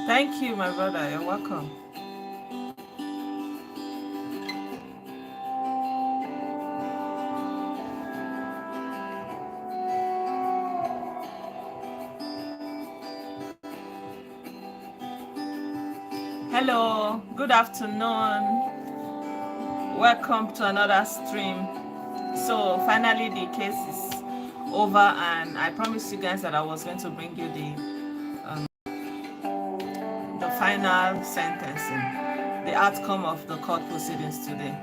Thank you, my brother. You're welcome. Hello, good afternoon. Welcome to another stream. So finally the case is over, and I promised you guys that I was going to bring you the final sentencing, the outcome of the court proceedings today.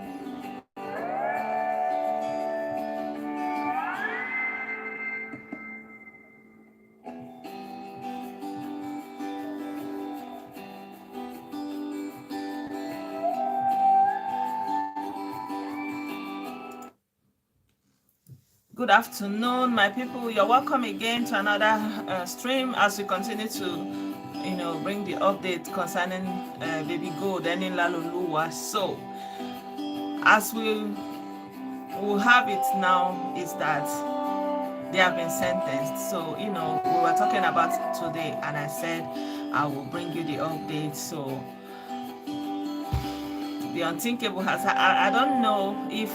Good afternoon, my people. You're welcome again to another stream as we continue to, bring the update concerning baby gold and in Laluluwa. So, as we will have it now, is that they have been sentenced. So, we were talking about it today, and I said I will bring you the update. So, the unthinkable has. I don't know if.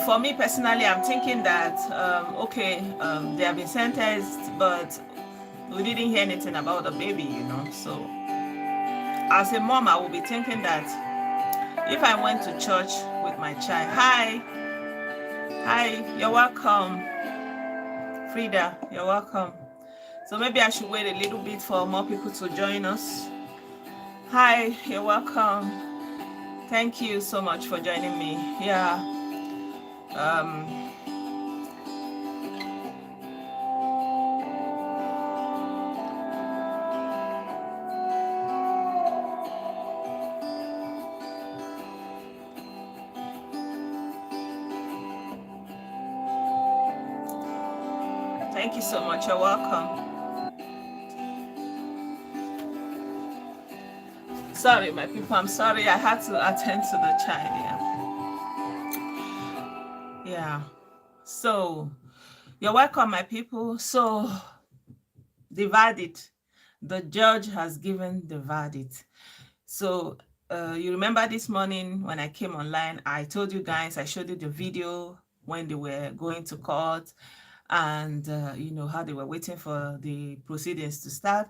For me personally, I'm thinking that they have been sentenced, but we didn't hear anything about the baby. So, as a mom, I will be thinking that if I went to church with my child, hi, you're welcome, Frida, you're welcome. So maybe I should wait a little bit for more people to join us. Hi, you're welcome. Thank you so much for joining me. Yeah. Thank you so much. You're welcome. Sorry, my people. I'm sorry. I had to attend to the child. Yeah. So, you're welcome, my people. So, the verdict. The judge has given the verdict. So, you remember this morning when I came online, I told you guys, I showed you the video when they were going to court, and how they were waiting for the proceedings to start.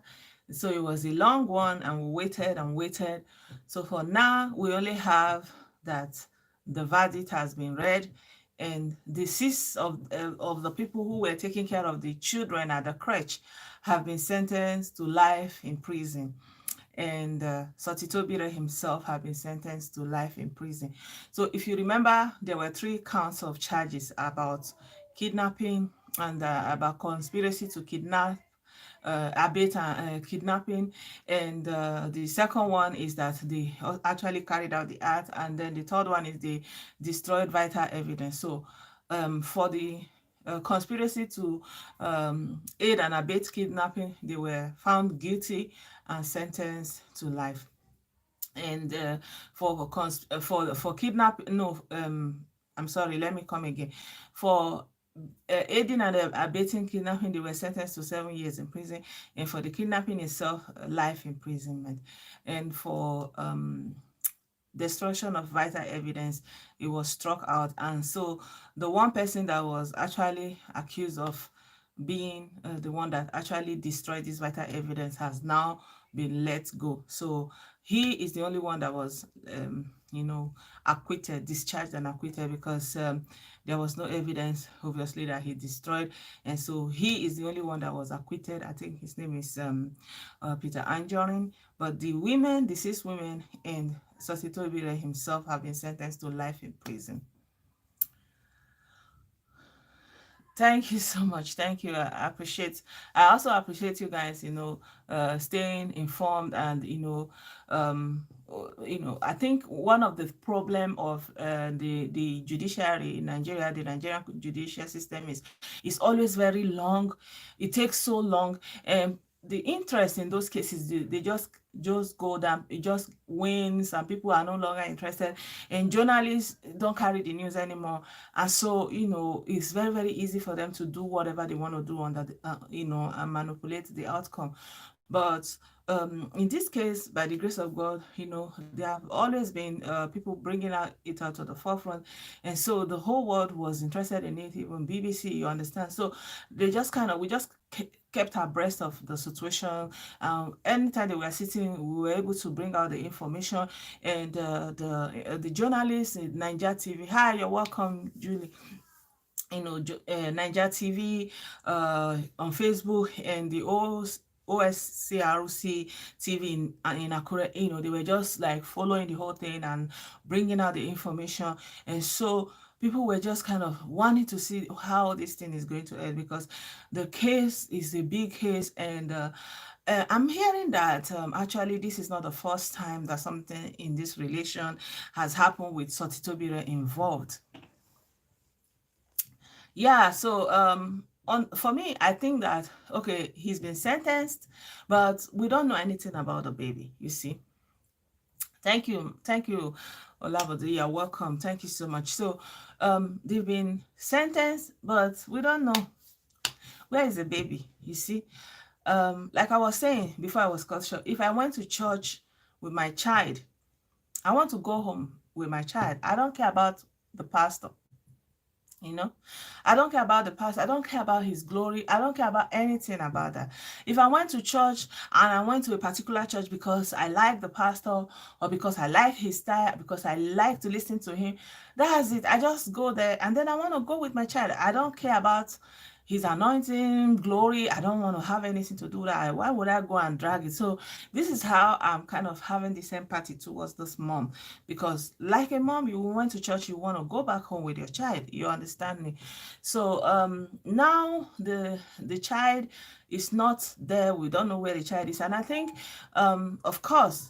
So it was a long one, and we waited and waited. So for now, we only have that the verdict has been read, and the six of the people who were taking care of the children at the crèche have been sentenced to life in prison, and Sotitobire himself have been sentenced to life in prison. So if you remember, there were 3 counts of charges about kidnapping and about conspiracy to kidnap, abet kidnapping, and the second one is that they actually carried out the act, and then the third one is they destroyed vital evidence. So for the conspiracy to aid and abet kidnapping, they were found guilty and sentenced to life. And for kidnap, no, I'm sorry, let me come again. For aiding and abetting kidnapping, they were sentenced to 7 years in prison, and for the kidnapping itself, life imprisonment. And for destruction of vital evidence, it was struck out. And so the one person that was actually accused of being the one that actually destroyed this vital evidence has now been let go. So he is the only one that was acquitted, discharged and acquitted, because there was no evidence obviously that he destroyed, and so he is the only one that was acquitted. I think his name is Peter Anjorin. But the 6 women and Sotitobire himself have been sentenced to life in prison. Thank you so much. Thank you. I also appreciate you guys, staying informed, and, I think one of the problem of the judiciary in Nigeria, the Nigerian judicial system is always very long. It takes so long. And the interest in those cases, they just go down, it just wins, and people are no longer interested, and journalists don't carry the news anymore. And so, it's very, very easy for them to do whatever they want to do under and manipulate the outcome. But in this case, by the grace of God, there have always been people bringing it out to the forefront. And so the whole world was interested in it, even BBC, you understand. So we just kept abreast of the situation. Anytime they were sitting, we were able to bring out the information. And the journalists in Niger TV, hi, you're welcome, Julie. Niger TV, on Facebook, and the OSCRC TV in Akure. They were just like following the whole thing and bringing out the information. And so people were just kind of wanting to see how this thing is going to end, because the case is a big case. And I'm hearing that actually this is not the first time that something in this relation has happened with Sotitobire involved. Yeah, so for me, I think that okay, he's been sentenced, but we don't know anything about the baby, you see. Thank you, Olabode. You're welcome. Thank you so much. So they've been sentenced, but we don't know where is the baby, you see. Like I was saying before I was cut short, if I went to church with my child, I want to go home with my child. I don't care about the pastor. I don't care about the past. I don't care about his glory. I don't care about anything about that. If I went to church and I went to a particular church because I like the pastor, or because I like his style, because I like to listen to him, that's it. I just go there, and then I want to go with my child. I don't care about his anointing, glory. I don't want to have anything to do with that. Why would I go and drag it? So this is how I'm kind of having the sympathy towards this mom, because like a mom, you went to church, you want to go back home with your child. You understand me? So now the child is not there. We don't know where the child is. And I think, of course,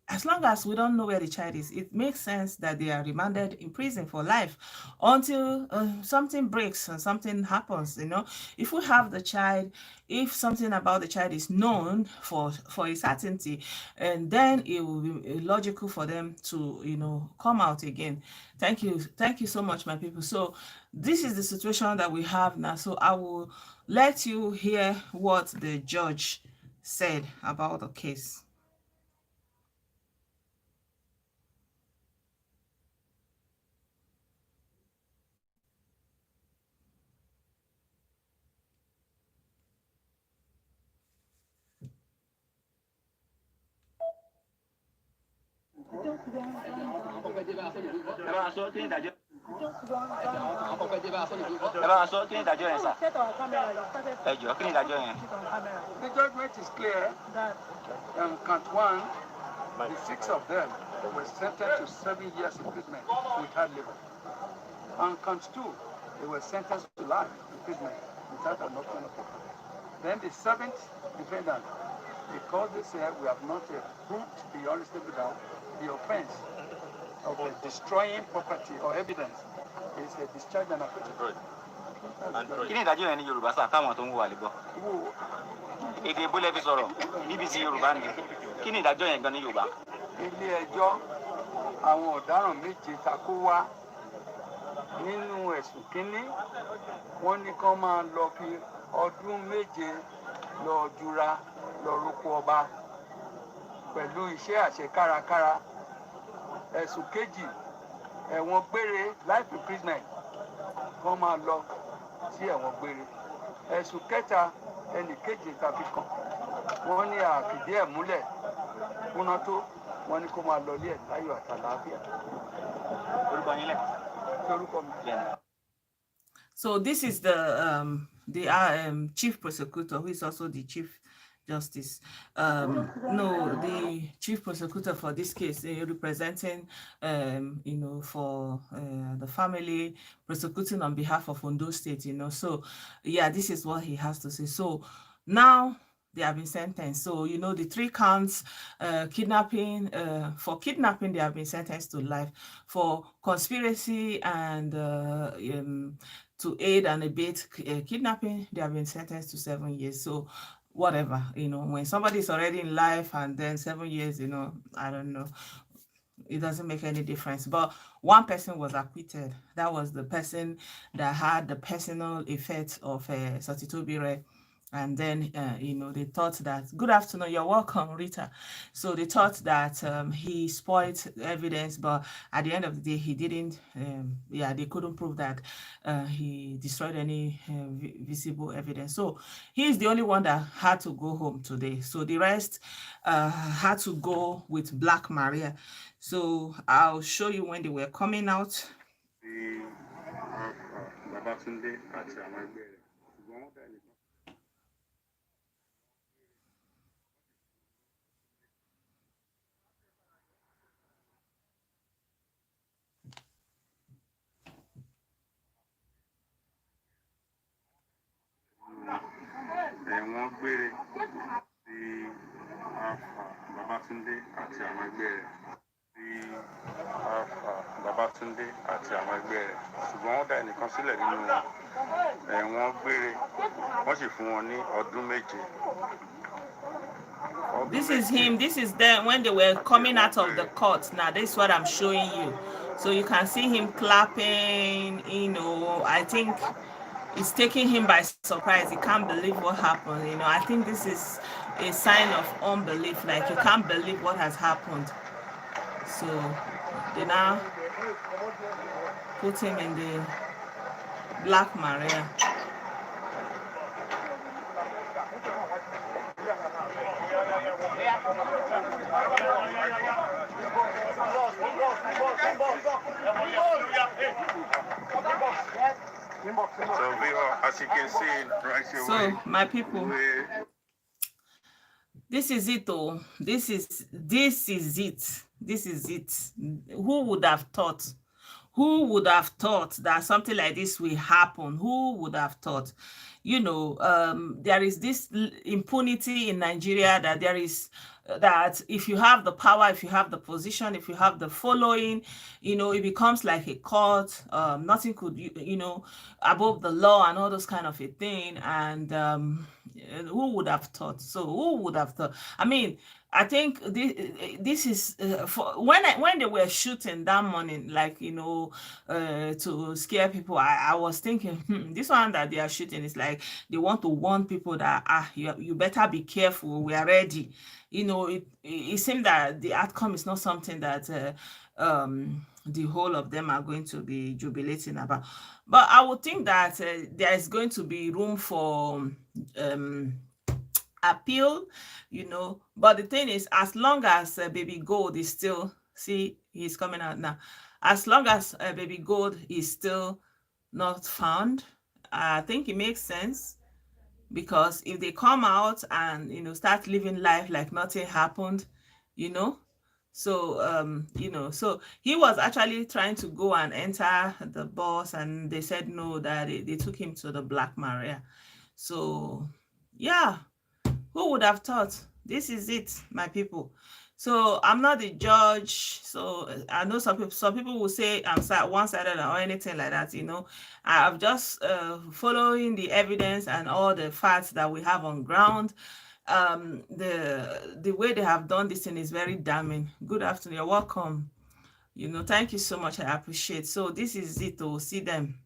as long as we don't know where the child is, it makes sense that they are remanded in prison for life until something breaks and something happens. If we have the child, if something about the child is known for a certainty, and then it will be logical for them to come out again. Thank you so much, my people. So this is the situation that we have now. So I will let you hear what the judge said about the case. The judgment is clear. Count one, the 6 of them were sentenced to 7 years imprisonment without labor. On count 2, they were sentenced to life imprisonment without an option of parole. Then the 7th defendant, because they said we have not yet proved beyond reasonable doubt the offense of destroying property or evidence, is a discharge and acquittal. Kí ni ìdájọ́ yẹn ní Yorùbá sáà káwọn tó ń wò àlebọ? Èdè ìbólẹ̀ fi sọ̀rọ̀ BBC Yorùbá ni. Kí ni ìdájọ́ yẹn gan ní Yorùbá? Ilé ẹjọ́ àwọn ọ̀daràn méje takó wá nínú ẹ̀sùn kínní, wọ́n ní kán máa lọ fi ọdún méje lọ jura lọ roko ọba pẹ̀lú iṣẹ́ àṣẹ kárakára. Ẹ̀sùn kejì, ẹ̀wọ̀n gbére life imprisonment, kán máa lọ sí ẹ̀wọ̀n gbére. Ẹ̀sùn kẹta, ẹnì kejì tàbí kan, wọ́n ní àfìdí ẹ̀ múlẹ̀ kúná tó, wọ́n ní kó máa lọ ilé ẹ̀ láyọ̀ àtàlàáfíà. Orúkọ yín lẹ̀. Orúkọ mi. So this is the chief prosecutor, who is also the chief justice. No, the chief prosecutor for this case, representing, for the family, prosecuting on behalf of Ondo State. So yeah, this is what he has to say. So now they have been sentenced. So the 3 counts, kidnapping. For kidnapping, they have been sentenced to life. For conspiracy and to aid and abet kidnapping, they have been sentenced to 7 years. So whatever, when somebody is already in life and then 7 years, I don't know, it doesn't make any difference. But one person was acquitted. That was the person that had the personal effect of Sotitobire. And then, they thought that, good afternoon, you're welcome, Rita. So they thought that he spoiled evidence, but at the end of the day, he didn't, they couldn't prove that he destroyed any visible evidence. So he's the only one that had to go home today. So the rest had to go with Black Maria. So I'll show you when they were coming out. Babatunde àti àwọn ẹgbẹ́ rẹ̀ ṣùgbọ́n wọ́n dá ẹnìkan. Ẹ̀wọ̀n gbére ti Alfa Babatunde àti àwọn ẹgbẹ́ rẹ̀ Alfa Babatunde àti àwọn ẹgbẹ́ rẹ̀ ṣùgbọ́n wọ́n dá ẹnìkan sílẹ̀ nínú ẹ̀wọ̀n gbére wọ́n sì fún wọn ní ọdún méje. This is him. This is them when they were coming out of the court. Now, this is what I'm showing you. So you can see him clapping. I think it's taking him by surprise. He can't believe what happened. I think this is a sign of unbelief. Like, you can't believe what has happened. So they now put him in the Black Maria. So as you can see right away. So my people, this is it though. This is it. This is it. Who would have thought? Who would have thought that something like this will happen? Who would have thought? There is this impunity in Nigeria that there is, that if you have the power, if you have the position, if you have the following, it becomes like a court. Nothing could, above the law and all those kind of a thing. And who would have thought? So who would have thought? I mean, I think this is for when they were shooting that morning, like, to scare people. I was thinking, this one that they are shooting is like they want to warn people that you better be careful. We are ready. It seems that the outcome is not something that the whole of them are going to be jubilating about. But I would think that there is going to be room for appeal, but the thing is, as long as baby gold is still, see, he's coming out now, as long as baby gold is still not found, I think it makes sense, because if they come out and start living life like nothing happened, so so he was actually trying to go and enter the bus, and they said no, that they took him to the Black Maria. So yeah, who would have thought? This is it, my people. So I'm not the judge. So I know some people will say I'm one-sided or anything like that. I'm just following the evidence and all the facts that we have on ground. The way they have done this thing is very damning. Good afternoon. You're welcome. Thank you so much. I appreciate. So this is it. Oh, see them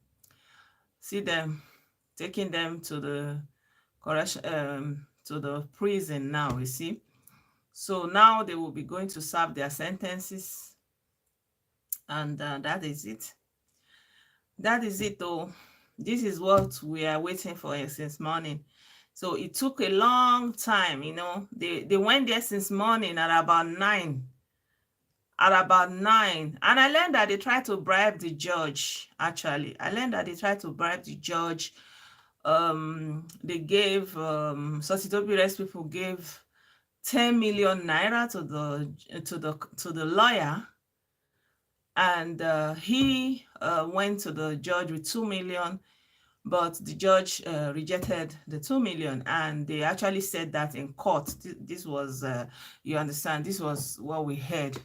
taking them to the correction, to the prison now, you see. So now they will be going to serve their sentences, and that is it. That is it though. This is what we are waiting for since morning. So it took a long time. They went there since morning at about 9. And I learned that they tried to bribe the judge. Actually, I learned that they tried to bribe the judge. They gave Sotitobire's people gave 10 million naira to the lawyer, and he went to the judge with 2 million, but the judge rejected the 2 million, and they actually said that in court. This was you understand, this was what we heard.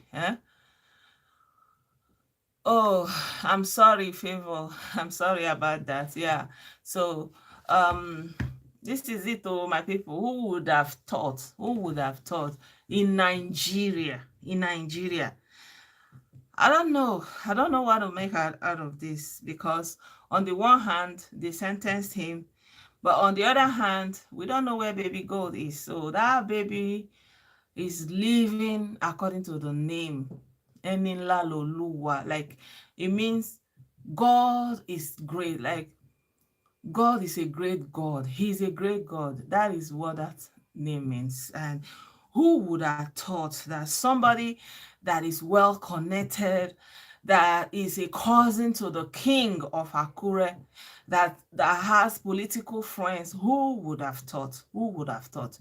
Oh, I'm sorry, Favor. I'm sorry about that. Yeah. So This is it, oh, my people. Who would have thought? Who would have thought in Nigeria? In Nigeria. I don't know. I don't know what to make out of this, because on the one hand, they sentenced him, but on the other hand, we don't know where baby gold is. So that baby is living according to the name. Eninla Loluwa. Like, it means God is great. Like, God is a great God. He's a great God. That is what that name means. And who would have thought that somebody that is well connected, that is a cousin to the king of Akure, that has political friends, who would have thought? Who would have thought?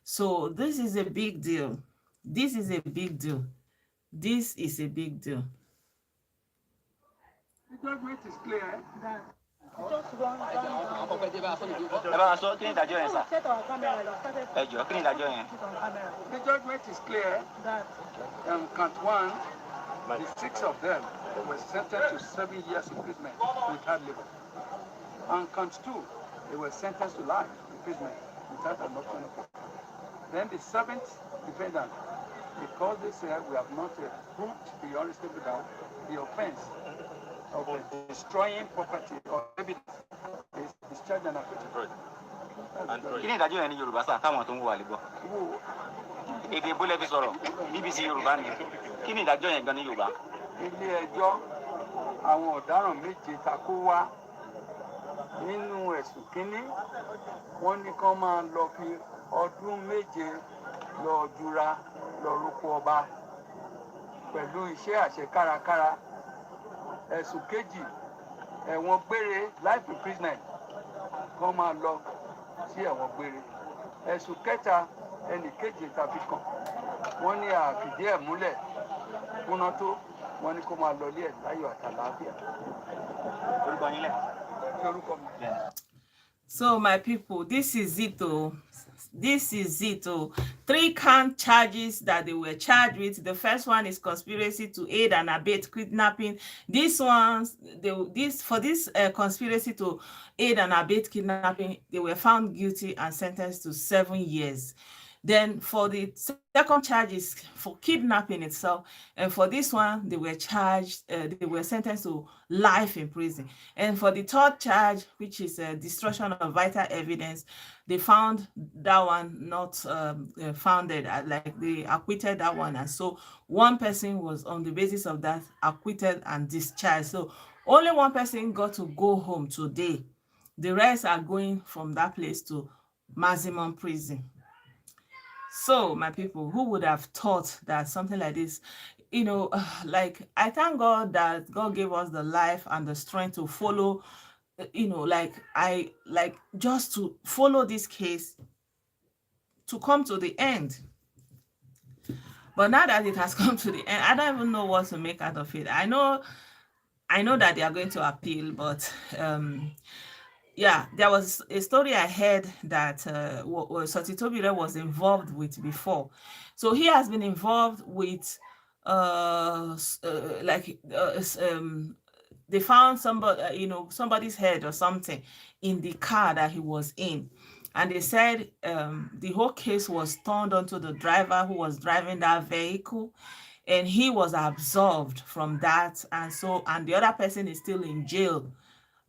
So this is a big deal. This is a big deal. This is a big deal. The judgment is clear that ẹ bá wa sọ kí ni ìdájọ́ yẹn sà. ẹ jọ kí ni ìdájọ́ yẹn. the judgment is clear that count one, the 6 of them were sentenced to 7 years imprisonment without labor. On count 2, they were sentenced to life imprisonment without an option of parole. Then the 7th defendant, because they said we have not proved beyond reasonable doubt the offense of destroying property or evidence is discharged and acquitted. kí ni ìdájọ́ yẹn ní Yorùbá sà káwọn tó ń wò wá lè gbọ́. èdè ìbò lẹ fi sọ̀rọ̀ BBC Yorùbá ni kí ni ìdájọ́ yẹn gan ní Yorùbá. ilé ẹjọ́ àwọn ọ̀daràn méje ta kó wá nínú ẹ̀sùn kínní wọ́n ní kán máa lọ fi ọdún méje lọ jura lọ rúkọ ọba pẹ̀lú iṣẹ́ àṣẹ kárakára. Ẹ̀sùn kejì ẹ̀wọ̀n gbére life imprisonment kán máa lọ sí ẹ̀wọ̀n gbére. Ẹ̀sùn kẹta ẹnì kejì tàbí kan wọ́n ní àfìdí ẹ̀ múlẹ̀ kúná tó wọ́n ní kó máa lọ ilé ẹ̀ láyọ̀ àtàlàáfíà. orúkọ yín lẹ̀. Orúkọ mi. So my people, this is it, oh. This is it, oh. 3 count charges that they were charged with. The first one is conspiracy to aid and abet kidnapping. This conspiracy to aid and abet kidnapping, they were found guilty and sentenced to 7 years. Then for the second charge is for kidnapping itself, and for this one they were sentenced to life in prison. And for the third charge, which is destruction of vital evidence, they found that one not founded, like they acquitted that one, and so one person was on the basis of that acquitted and discharged. So only one person got to go home today. The rest are going from that place to maximum prison. So my people, who would have thought that something like this, like, I thank God that God gave us the life and the strength to follow, just to follow this case to come to the end. But now that it has come to the end, I don't even know what to make out of it. I know that they are going to appeal, but yeah, there was a story I heard that Sotitobire was involved with before. So he has been involved with they found somebody, somebody's head or something in the car that he was in. And they said the whole case was turned onto the driver who was driving that vehicle, and he was absolved from that. And the other person is still in jail.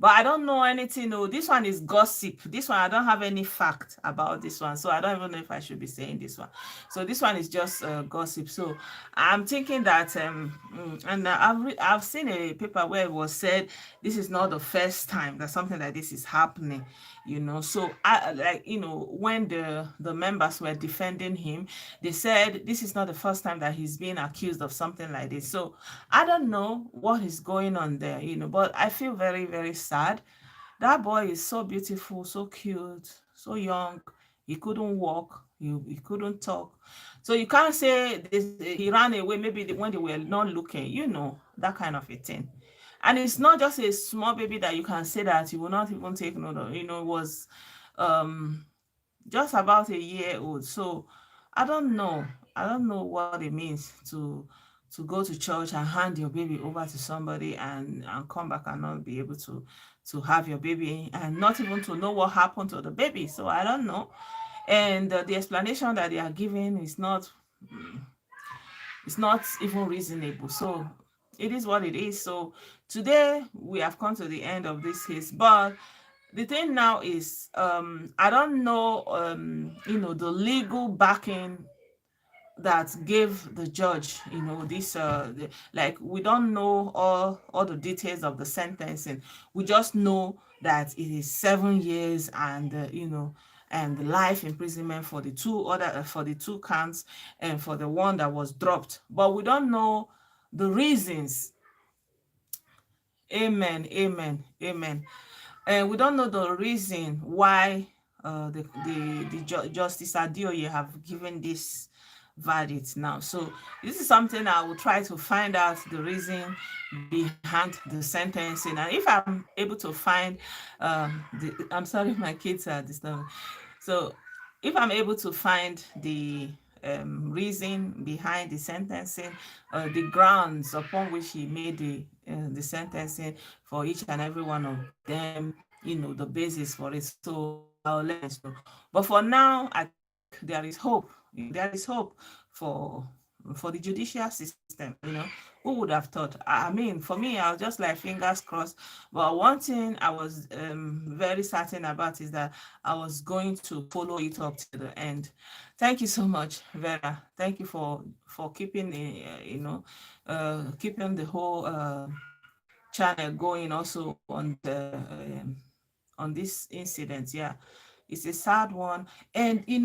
But I don't know anything. No, this one is gossip. This one, I don't have any fact about this one. So I don't even know if I should be saying this one. So this one is just gossip. So I'm thinking that, and I've seen a paper where it was said, this is not the first time that something like this is happening, So when the members were defending him, they said, this is not the first time that he's being accused of something like this. So I don't know what is going on there, but I feel very, very sad. That boy is so beautiful, so cute, so young. He couldn't walk, he couldn't talk. So you can't say he ran away maybe when they were not looking, that kind of a thing. And it's not just a small baby that you can say that you will not even take note of. It was just about a year old. So I don't know what it means to go to church and hand your baby over to somebody and come back and not be able to to have your baby and not even to know what happened to the baby. So I don't know. And the explanation that they are giving is not, it's not even reasonable. So it is what it is. So today we have come to the end of this case. But the thing now is, I don't know, the legal backing that gave the judge, this, like, we don't know all the details of the sentencing. We just know that it is 7 years and, and life imprisonment for the for the two counts and for the one that was dropped. But we don't know the reasons. Amen, amen, amen. And we don't know the reason why Justice Adioye have given this verdict now. So this is something I will try to find out the reason behind the sentencing. And if I'm able to find, I'm sorry, my kids are disturbing. So if I'm able to find the reason behind the sentencing, the grounds upon which he made the sentencing for each and every one of them, the basis for it. So I'll let you know. But for now, I think there is hope. There is hope for the judicial system. Who would have thought? I mean, for me, I was just like fingers crossed. But one thing I was very certain about is that I was going to follow it up to the end. Thank you so much, Vera. Thank you for keeping keeping the whole channel going also on this incident. Yeah, it's a sad one. And in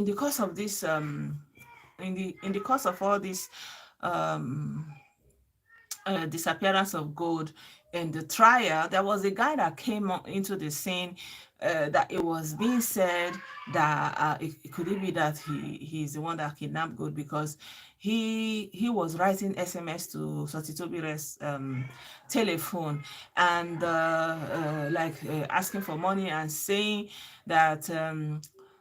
the course of this in the course of all this um disappearance of gold in the trial, there was a guy that came into the scene, that it was being said that it could it be that he's the one that kidnapped gold, because he was writing SMS to Sotitobire's telephone, and asking for money and saying that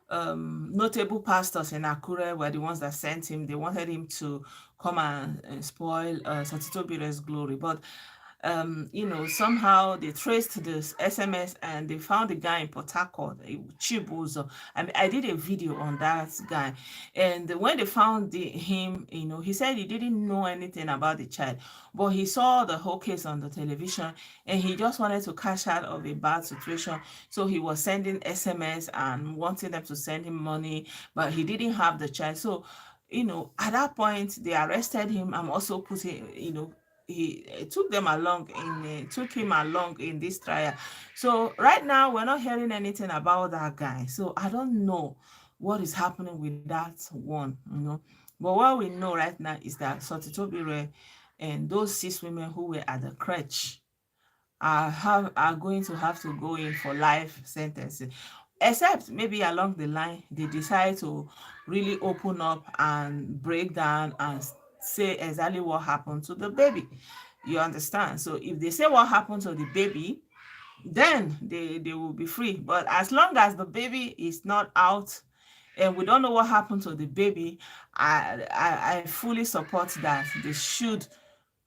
notable pastors in Akure were the ones that sent him. They wanted him to come and spoil Sotitobire's glory. But somehow they traced this SMS and they found the guy in Port Harcourt, Chibuzo. I mean, I did a video on that guy. And when they found him, he said he didn't know anything about the child, but he saw the whole case on the television and he just wanted to cash out of a bad situation. So he was sending SMS and wanting them to send him money, but he didn't have the child. So, at that point, they arrested him and also put him, he took him along in this trial. So right now we're not hearing anything about that guy. So I don't know what is happening with that one. But what we know right now is that Sotitobire and those 6 women who were at the crèche are going to have to go in for life sentencing, except maybe along the line they decide to really open up and break down and say exactly what happened to the baby. You understand? So if they say what happened to the baby, then they will be free. But as long as the baby is not out and we don't know what happened to the baby, I fully support that they should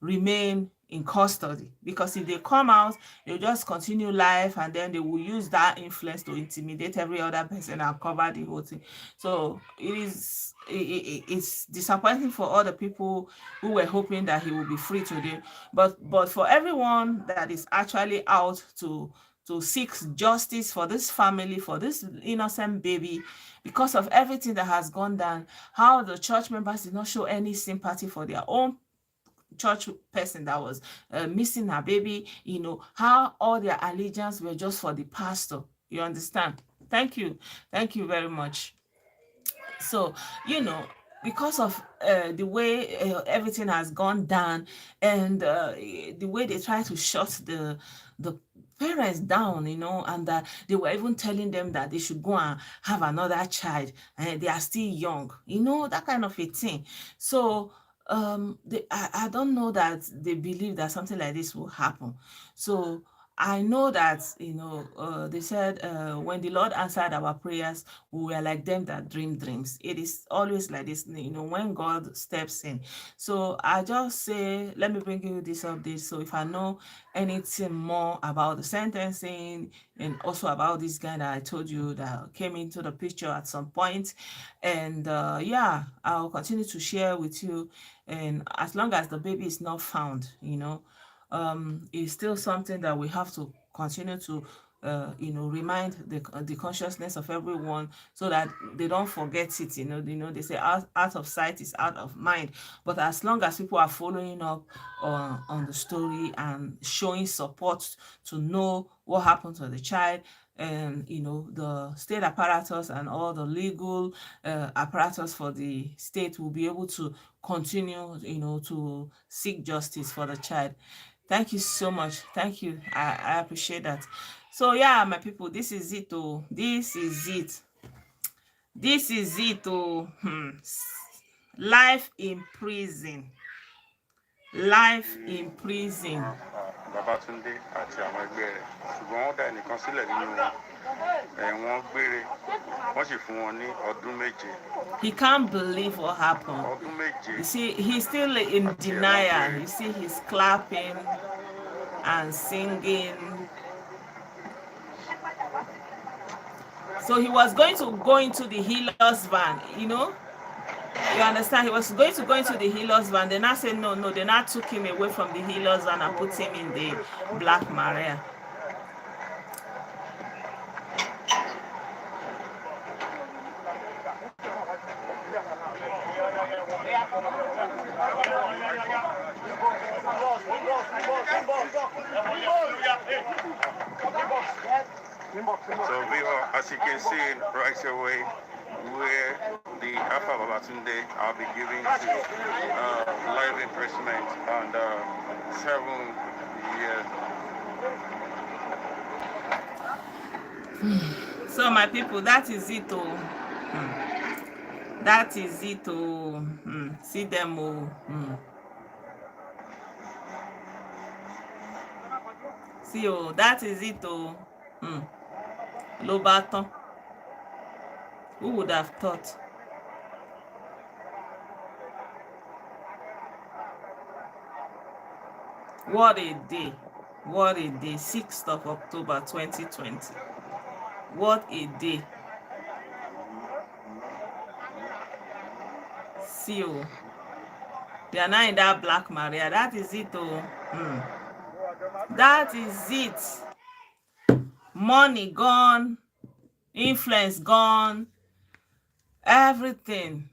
remain in custody, because if they come out, they'll just continue life and then they will use that influence to intimidate every other person and cover the whole thing. So it's disappointing for all the people who were hoping that he will be free today, but for everyone that is actually out to seek justice for this family, for this innocent baby, because of everything that has gone down, how the church members did not show any sympathy for their own church person that was missing her baby, how all their allegiance were just for the pastor. You understand? Thank you very much. So because of the way everything has gone down, and the way they try to shut the parents down, and that they were even telling them that they should go and have another child and they are still young, that kind of a thing. So I don't know that they believe that something like this will happen. So I know that, they said when the Lord answered our prayers, we were like them that dream dreams. It is always like this, when God steps in. So I just say, let me bring you this update. So if I know anything more about the sentencing and also about this guy that I told you that came into the picture at some point, and yeah, I'll continue to share with you. And as long as the baby is not found, is still something that we have to continue to remind the consciousness of everyone, so that they don't forget it. They say out of sight is out of mind. But as long as people are following up on the story and showing support to know what happened to the child, and the state apparatus and all the legal apparatus for the state will be able to continue to seek justice for the child. Thank you so much. Thank you. I appreciate that. So yeah, my people, this is it. Oh, this is it. This is it. Oh, life in prison. Life in prison. Babatunde àti àwọn ẹgbẹ́ rẹ̀ ṣùgbọ́n wọ́n dá ẹnìkan sílẹ̀ nínú ẹ̀wọ̀n gbére wọ́n sì fún wọn ní ọdún méje. He can't believe what happened. Ọdún méje. You see, he's still in denial. You see, he's clapping and singing. So he was going to go into the healer's van, You understand? He was going to go into the healer's van. They now said, no. They now took him away from the healer's van and put him in the Black Maria. So as you can see right away, where the Alfa Babatunde I'll be giving to life imprisonment and 7 years. So my people, that is it. That is it. See them. See, that is it. Lobaton. Who would have thought? What a day. What a day. 6th of October 2020. What a day. See, they are now in that Black Maria. That is it. That is it. Money gone. Influence gone. Everything.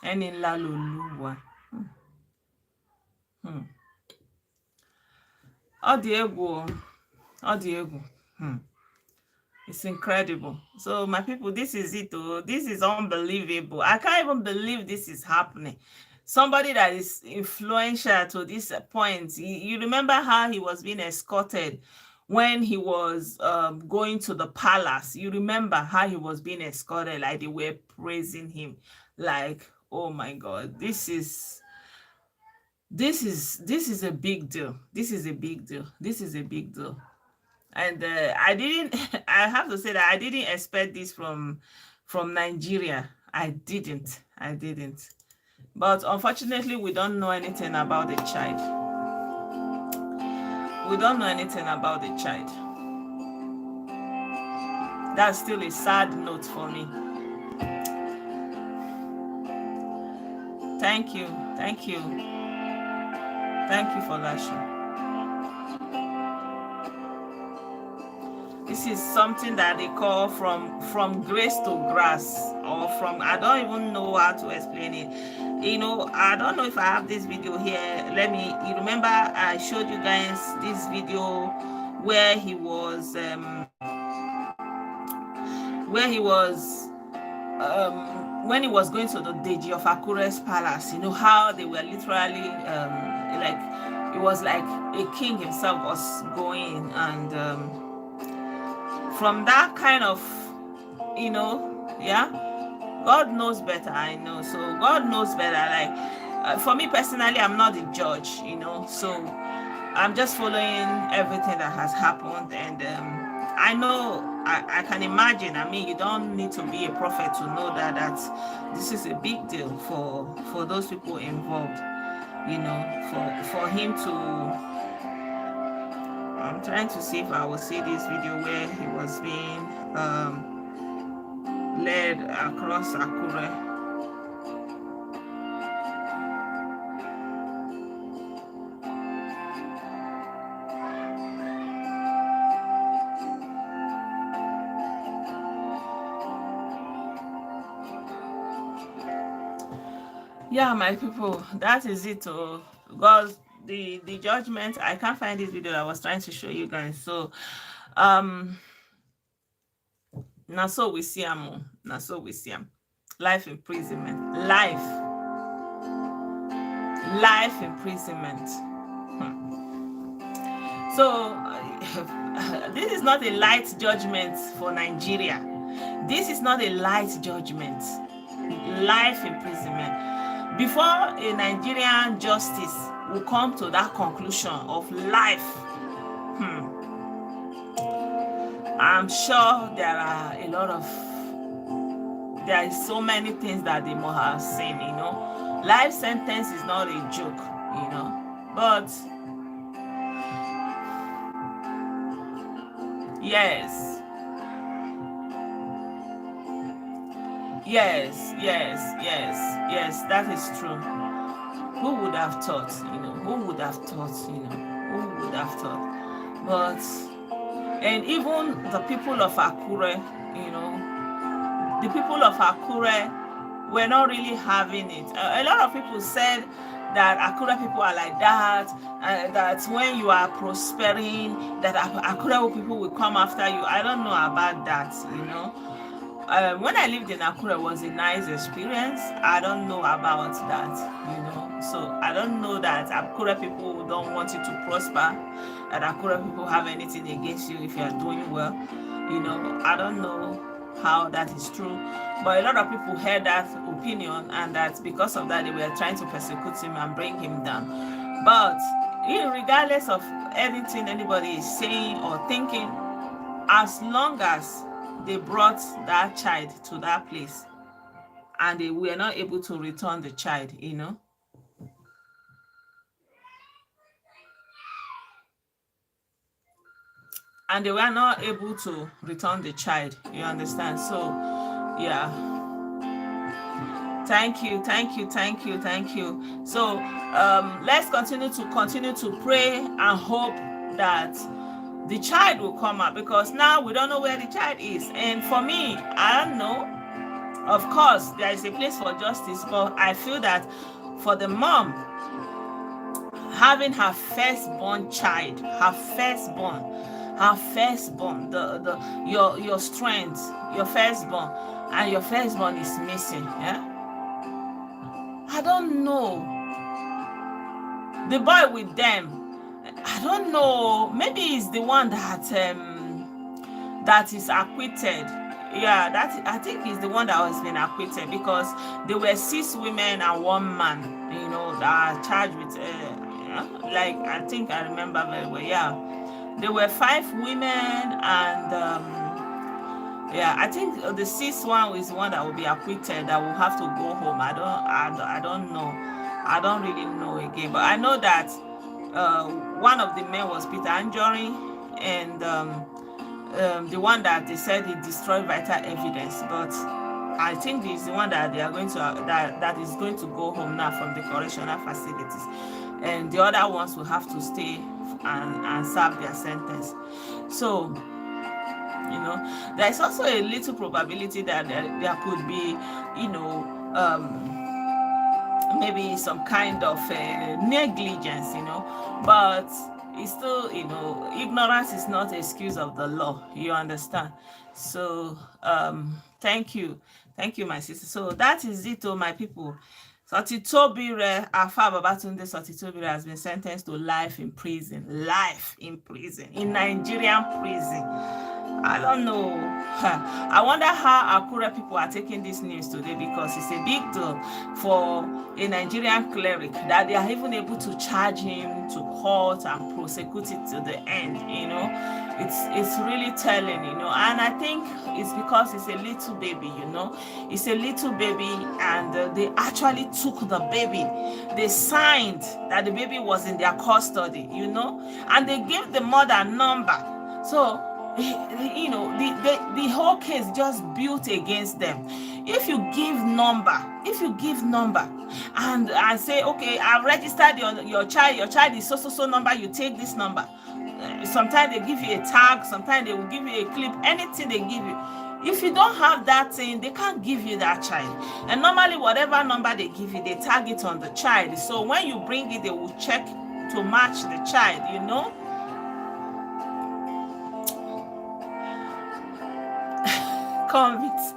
And in La Luluwa. Diego. It's incredible. So my people, this is it. This is unbelievable. I can't even believe this is happening. Somebody that is influential to this point. You remember how he was being escorted when he was going to the palace. You remember how he was being escorted, like they were praising him, like, oh my God, this is a big deal. This is a big deal. This is a big deal. And I have to say that I didn't expect this from Nigeria. I didn't. But unfortunately, we don't know anything about the child. We don't know anything about the child. That's still a sad note for me. Thank you. Thank you. Thank you for Lashu. This is something that they call from grace to grass, or from, I don't even know how to explain it. I don't know if I have this video here. You remember I showed you guys this video where he was when he was going to the Deji of Akure's palace. How they were literally it was like a king himself was going, and from that kind of, God knows better, I know. So God knows better. Like, for me personally, I'm not a judge, so I'm just following everything that has happened, and I know, I can imagine. I mean, you don't need to be a prophet to know that this is a big deal for those people involved. You know, for him to. I'm trying to see if I will see this video where he was being led across Akure. Yeah, my people, that is it. Oh, God, the judgment. I can't find this video I was trying to show you guys. So, now so we see him. Now so we see him. Life imprisonment. Life imprisonment. So, this is not a light judgment for Nigeria. This is not a light judgment. Life imprisonment. Before a Nigerian justice will come to that conclusion of life, I'm sure there is so many things that they must have seen, you know. Life sentence is not a joke, you know. But yes, that is true. Who would have thought, you know? Who would have thought? But, and even the people of Akure, you know, the people of Akure were not really having it. A lot of people said that Akure people are like that, that when you are prospering, that Akure people will come after you. I don't know about that, you know. When I lived in Akure, it was a nice experience. I don't know about that, you know. So I don't know that Akure people don't want you to prosper, that Akure people have anything against you if you are doing well. You know, I don't know how that is true. But a lot of people heard that opinion, and that because of that, they were trying to persecute him and bring him down. But regardless of anything anybody is saying or thinking, as long as they brought that child to that place and they were not able to return the child, you know. And they were not able to return the child, you understand? So, yeah. Thank you. So, let's continue to pray and hope that the child will come out, because now we don't know where the child is. And for me, I don't know. Of course, there is a place for justice, but I feel that for the mom, having her firstborn child, your strength, your firstborn, and your firstborn is missing. Yeah, I don't know. The boy with them, I don't know. Maybe it's the one that is acquitted. Yeah, I think is the one that has been acquitted, because there were 6 women and 1 man, you know, that are charged with, like, I think I remember very well. Yeah, there were 5 women, and yeah, I think the 6th one is the one that will be acquitted, that will have to go home. I don't know. I don't really know again, but I know that one of the men was Peter Anjorin, and the one that they said he destroyed vital evidence, but I think this is the one that they are going to that is going to go home now from the correctional facilities, and the other ones will have to stay and serve their sentence. So, you know, there is also a little probability that there could be, you know, maybe some kind of negligence, you know, but it's still, you know, ignorance is not an excuse of the law, you understand? So thank you, my sister. So that is it, my people. Sotitobire, Alfa Babatunde Sotitobire has been sentenced to life in prison, in Nigerian prison. I don't know. I wonder how Akura people are taking this news today, because it's a big deal for a Nigerian cleric that they are even able to charge him to court and prosecute it to the end. It's really telling, and I think it's because it's a little baby. It's a little baby, and they actually took the baby. They signed that the baby was in their custody, and they gave the mother a number. So the whole case just built against them. If you give number, and I say, okay, I've registered your child is so number, you take this number. Sometimes they give you a tag, sometimes they will give you a clip, anything they give you. If you don't have that thing, they can't give you that child. And normally whatever number they give you, they tag it on the child. So when you bring it, they will check to match the child, Convicts.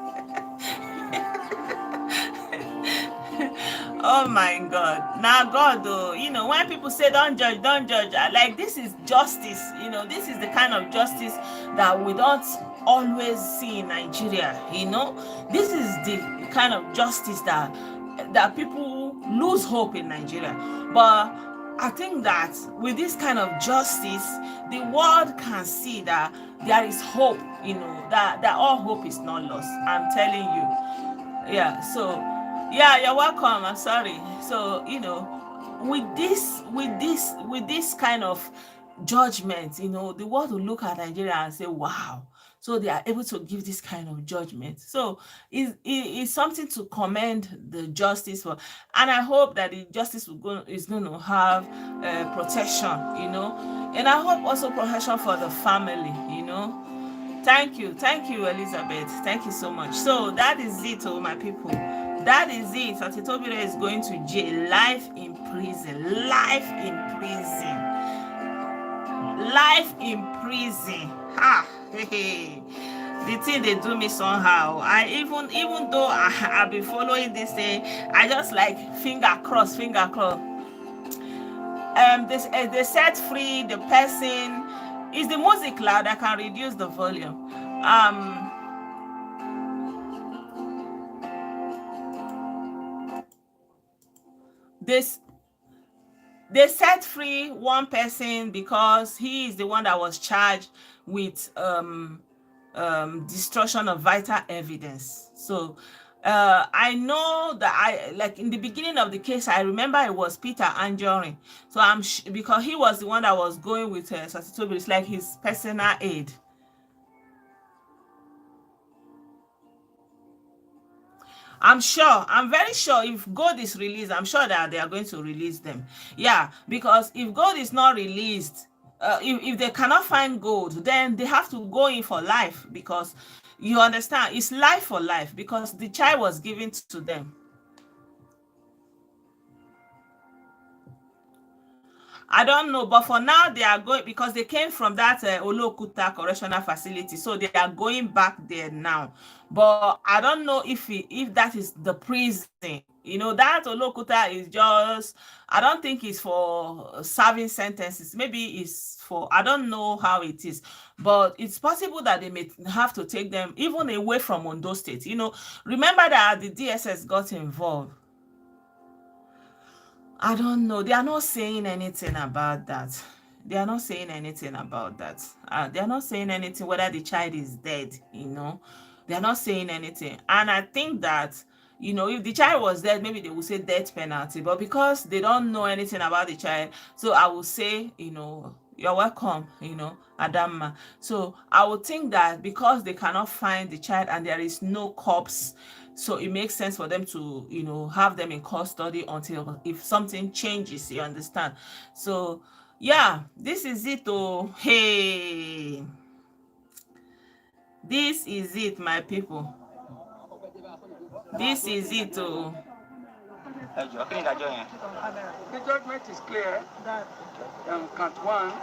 Oh my God. Now God, though, when people say don't judge, like, this is justice. This is the kind of justice that we don't always see in Nigeria. This is the kind of justice that people lose hope in Nigeria. But I think that with this kind of justice, the world can see that there is hope, that all hope is not lost. I'm telling you. Yeah, so, yeah, you're welcome. I'm sorry. So, with this kind of judgment, the world will look at Nigeria and say, wow. So they are able to give this kind of judgment. So it's something to commend the justice for. And I hope that the justice is going to have protection, And I hope also protection for the family, Thank you, Elizabeth. Thank you so much. So that is it, my people. That is it. Sotitobire is going to jail. Life in prison. Ha! Hey. The thing they do me somehow. I even though I've been following this thing, I just like finger cross. They set free the person. Is the music loud? I can reduce the volume. They set free one person because he is the one that was charged with destruction of vital evidence. So I know that like in the beginning of the case, I remember it was Peter Anjorin. So because he was the one that was going with Sotitobire. It's like his personal aide. I'm very sure if gold is released, I'm sure that they are going to release them. Yeah, because if gold is not released, if they cannot find gold, then they have to go in for life, because you understand, it's life for life, because the child was given to them. I don't know, but for now they are going, because they came from that Olokuta correctional facility, so they are going back there now. But I don't know if that is the prison. That Olokuta is just, I don't think it's for serving sentences. Maybe it's for, I don't know how it is, but it's possible that they may have to take them even away from Ondo State. Remember that the DSS got involved. I don't know. They are not saying anything about that. They are not saying anything whether the child is dead, They are not saying anything. And I think that, if the child was dead, maybe they would say death penalty. But because they don't know anything about the child, so I will say, you're welcome, Adama. So I would think that because they cannot find the child and there is no corpse, so it makes sense for them to, have them in custody until if something changes, you understand? So, yeah, this is it. Oh, hey. This is it, my people. This is it. Oh. The judgment is clear. Count one,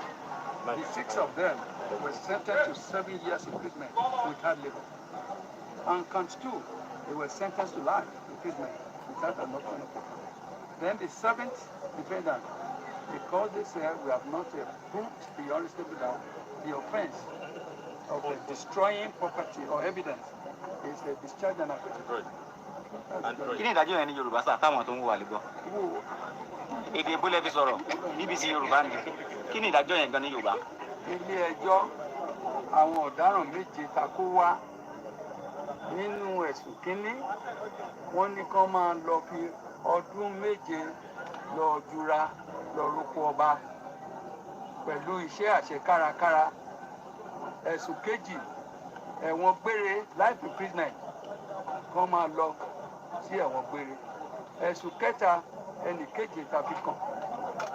the 6 of them were sentenced to 7 years imprisonment with hard labor. On count 2, they were sentenced to life imprisonment without an option of parole. Then the 7th defendant, because they said we have not proved beyond reasonable doubt the offense, of destroying property or evidence is a discharge and acquittal. kí ni ìdájọ́ yẹn ní Yorùbá sá táwọn tó ń wò wá lè gbọ́ èdè ìbò lẹ fi sọ̀rọ̀ BBC Yorùbá ni kí ni ìdájọ́ yẹn gan ní Yorùbá. ilé ẹjọ́ àwọn ọ̀daràn méje takò wá nínú ẹ̀sùn kínní wọ́n ní kán máa lọ fi ọdún méje lọ jura lọ roko ọba pẹ̀lú iṣẹ́ àṣẹ kárakára. ẹ̀sùn kejì ẹ̀wọ̀n gbére life imprisonment kán máa lọ sí ẹ̀wọ̀n gbére. ẹ̀sùn kẹta ẹnì keje tàbí kan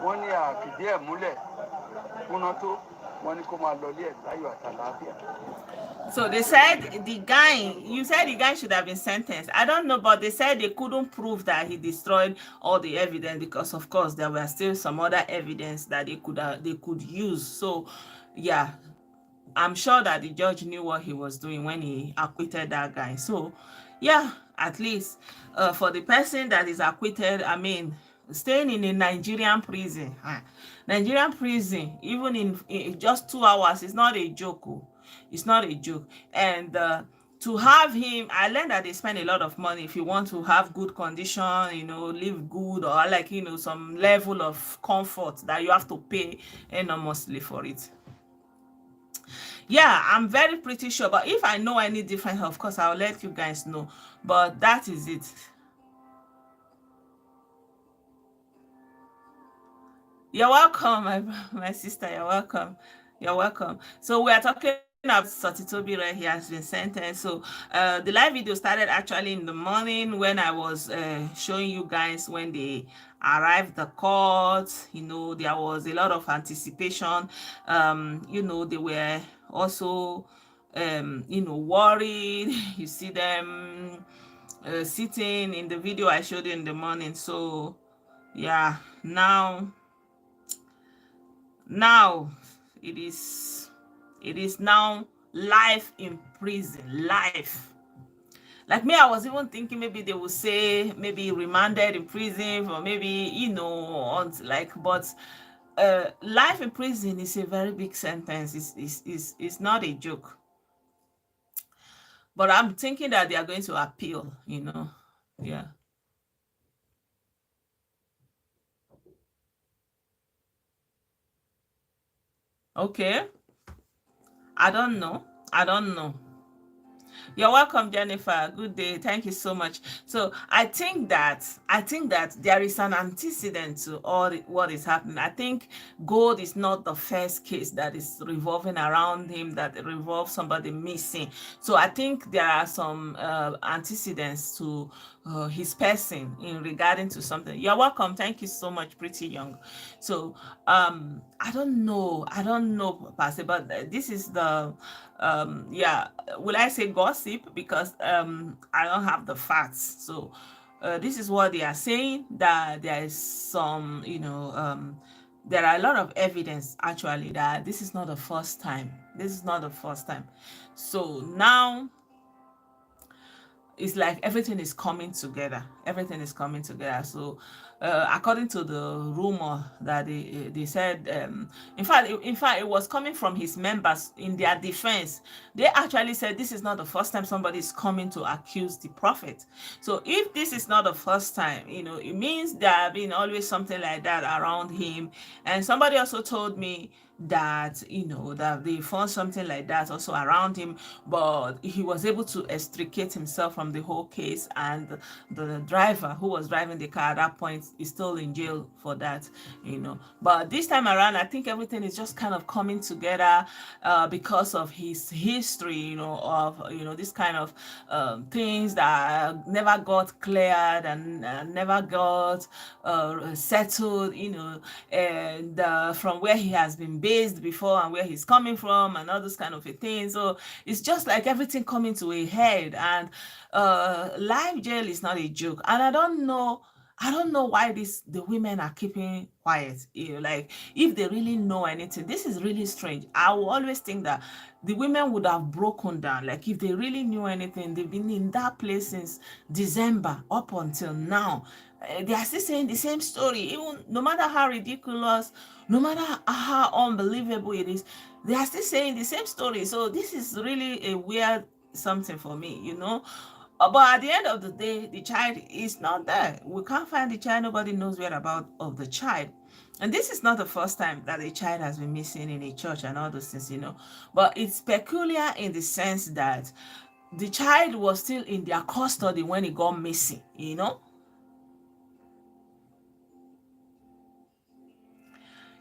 wọ́n ní àfìdí ẹ̀ múlẹ̀ kúná tó wọ́n ní kó máa lọ ilé ẹ̀ láyọ̀ àtàlàáfíà. So they said you said the guy should have been sentenced. I don't know, but they said they couldn't prove that he destroyed all the evidence because, of course, there were still some other evidence that they could use. So, yeah, I'm sure that the judge knew what he was doing when he acquitted that guy. So, yeah, at least for the person that is acquitted, I mean, staying in a Nigerian prison, even in just 2 hours, is not a joke. It's not a joke. And to have him, I learned that they spend a lot of money if you want to have good condition, live good, or like, some level of comfort that you have to pay enormously for it. Yeah, I'm pretty sure. But if I know any different, of course, I'll let you guys know. But that is it. You're welcome, my sister. You're welcome. You're welcome. So we are talking about Sotitobire. He has been sentenced. So the live video started actually in the morning when I was showing you guys when they arrived the court. There was a lot of anticipation. They were also worried. You see them sitting in the video I showed you in the morning. So yeah, now it is now life in prison. Life. Like me, I was even thinking maybe they would say maybe remanded in prison, or maybe but life in prison is a very big sentence. It's not a joke. But I'm thinking that they are going to appeal. Yeah. Okay. I don't know. You're welcome, Jennifer. Good day. Thank you so much. So I think that there is an antecedent to all what is happening. I think Gold is not the first case that is revolving around him, that involves somebody missing. So I think there are some antecedents to his person in regarding to something. You're welcome. Thank you so much, Pretty Young. So I don't know, Pastor, but this is the will I say gossip, because I don't have the facts. So this is what they are saying, that there is some there are a lot of evidence actually that this is not the first time. So now it's like everything is coming together. So according to the rumor that they said, in fact it was coming from his members. In their defense, they actually said this is not the first time somebody is coming to accuse the prophet. So if this is not the first time, it means there have been always something like that around him. And somebody also told me that that they found something like that also around him, but he was able to extricate himself from the whole case, and the driver who was driving the car at that point is still in jail for that. But this time around, I think everything is just kind of coming together because of his history, of this kind of things that never got cleared and never got settled, and from where he has been based before and where he's coming from and all those kind of a thing. So it's just like everything coming to a head, and live jail is not a joke. And I don't know I don't know why the women are keeping quiet. Like, if they really know anything, this is really strange. I will always think that the women would have broken down. Like, if they really knew anything, they've been in that place since December up until now. They are still saying the same story, even no matter how ridiculous, no matter how unbelievable it is, they are still saying the same story. So this is really a weird something for me. But at the end of the day, the child is not there. We can't find the child. Nobody knows whereabouts of the child. And this is not the first time that a child has been missing in a church and all those things. But it's peculiar in the sense that the child was still in their custody when it got missing.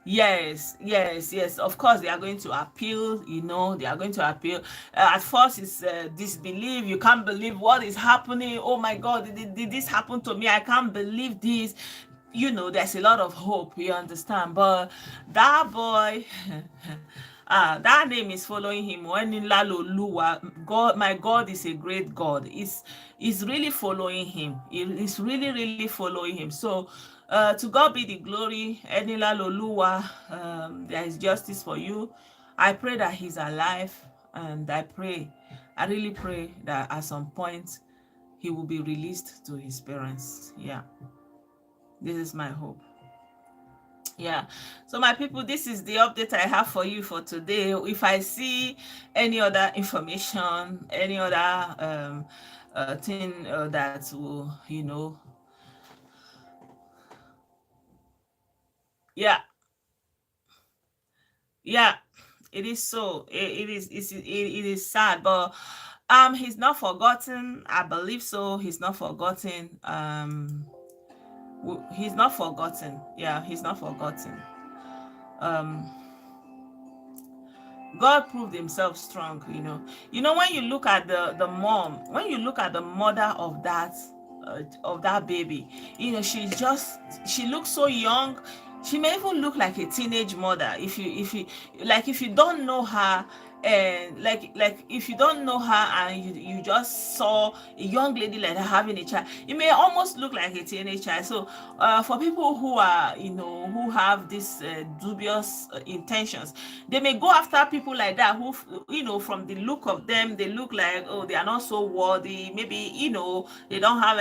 Yes, yes, yes. Of course, they are going to appeal. They are going to appeal. At first, it's disbelief. You can't believe what is happening. Oh my God, did this happen to me? I can't believe this. There's a lot of hope. You understand? But that boy, that name is following him. God, my God is a great God. Is really following him. It is really, really following him. So, to God be the glory. Enila Loluwa, there is justice for you. I pray that he's alive, and I really pray that at some point he will be released to his parents. Yeah, this is my hope. Yeah, so my people, this is the update I have for you for today. If I see any other information, any other thing that will, yeah, yeah, it is so. It is sad, but he's not forgotten. I believe so. He's not forgotten. He's not forgotten. Yeah, he's not forgotten. Um, God proved himself strong. When you look at the mom, when you look at the mother of that baby, she looks so young. She may even look like a teenage mother if you don't know her. And like if you don't know her and you just saw a young lady like that having a child, it may almost look like a teenage child. So for people who are who have these dubious intentions, they may go after people like that who from the look of them, they look like, oh, they are not so worthy. Maybe they don't have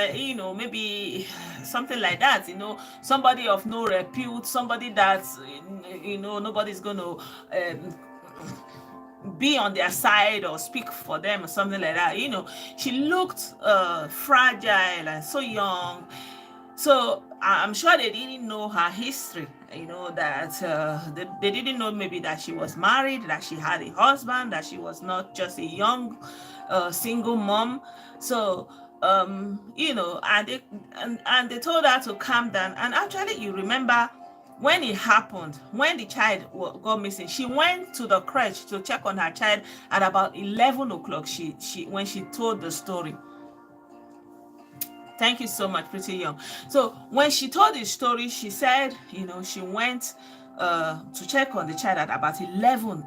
maybe something like that. Somebody of no repute, somebody that nobody's gonna be on their side or speak for them or something like that. She looked fragile and so young. So I'm sure they didn't know her history, that they didn't know maybe that she was married, that she had a husband, that she was not just a young single mom. So and they told her to calm down. And actually, you remember when it happened, when the child got missing, she went to the crèche to check on her child at about 11 o'clock. When she told the story. Thank you so much, Pretty Young. So when she told the story, she said, she went to check on the child at about 11